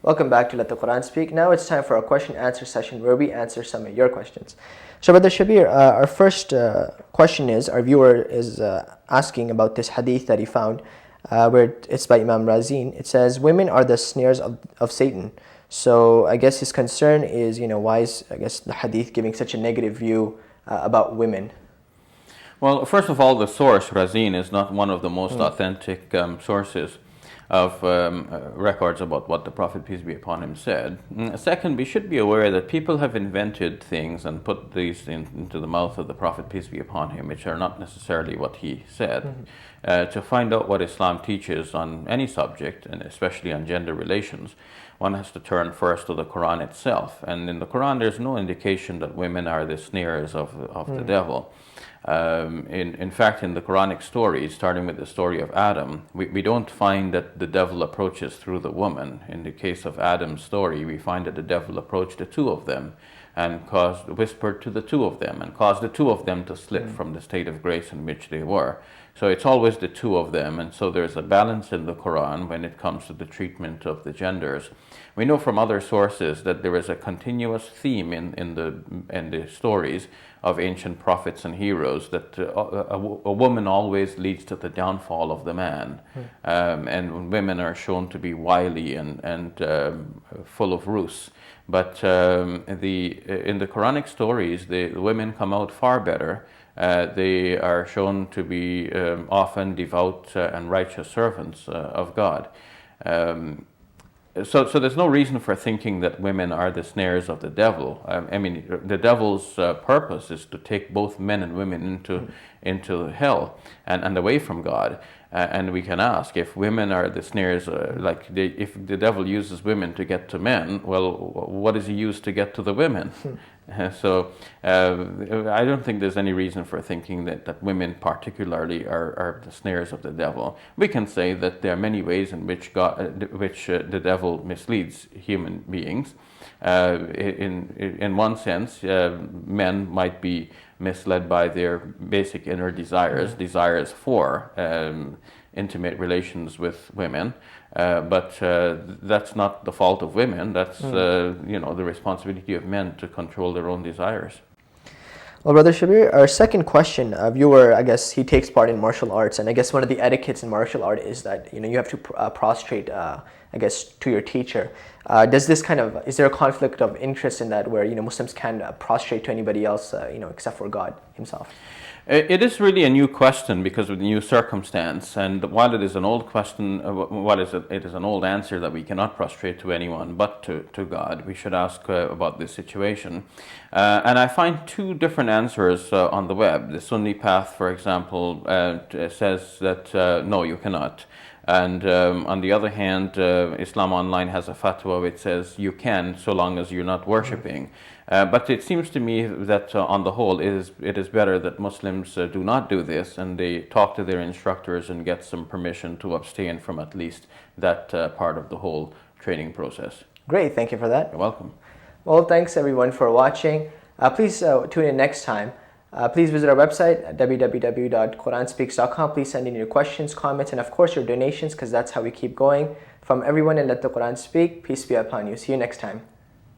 Welcome back to Let the Quran Speak. Now it's time for a question answer session where we answer some of your questions. So, Brother Shabir, our first question is, our viewer is asking about this hadith that he found, where it's by Imam Razin. It says, women are the snares of Satan. So, I guess his concern is, why is, the hadith giving such a negative view about women? Well, first of all, the source, Razin, is not one of the most authentic sources of records about what the Prophet, peace be upon him, said. Second, we should be aware that people have invented things and put these into the mouth of the Prophet, peace be upon him, which are not necessarily what he said. To find out what Islam teaches on any subject, and especially on gender relations, one has to turn first to the Quran itself. And in the Quran, there's no indication that women are the snares of the devil. In fact, in the Quranic stories, starting with the story of Adam, we don't find that the devil approaches through the woman. In the case of Adam's story, we find that the devil approached the two of them and whispered to the two of them and caused the two of them to slip from the state of grace in which they were. So it's always the two of them, and so there's a balance in the Quran when it comes to the treatment of the genders. We know from other sources that there is a continuous theme in the stories of ancient prophets and heroes that a woman always leads to the downfall of the man, and women are shown to be wily and full of ruse. But in the Quranic stories, the women come out far better. They are shown to be often devout and righteous servants of God. So there's no reason for thinking that women are the snares of the devil. I mean, the devil's purpose is to take both men and women into hell and away from God. And we can ask, if women are the snares, if the devil uses women to get to men, well, what does he use to get to the women? So I don't think there's any reason for thinking that women particularly are the snares of the devil. We can say that there are many ways in which the devil misleads human beings. In one sense, men might be misled by their basic inner desires for intimate relations with women, but that's not the fault of women. That's the responsibility of men to control their own desires. Well, Brother Shabir, our second question, viewer, I guess he takes part in martial arts, and I guess one of the etiquettes in martial art is that you have to prostrate, to your teacher. Is there a conflict of interest in that, where Muslims can prostrate to anybody else, except for God Himself? It is really a new question because of the new circumstance, and while it is an old question, it is an old answer that we cannot prostrate to anyone but to God. We should ask about this situation. And I find two different answers on the web. The Sunni path, for example, says that no, you cannot. And on the other hand, Islam Online has a fatwa which says you can, so long as you're not worshipping. But it seems to me that on the whole, it is better that Muslims do not do this, and they talk to their instructors and get some permission to abstain from at least that part of the whole training process. Great, thank you for that. You're welcome. Well, thanks everyone for watching. Please tune in next time. Please visit our website at www.quranspeaks.com. Please send in your questions, comments, and of course your donations, because that's how we keep going. From everyone in Let the Quran Speak, peace be upon you. See you next time.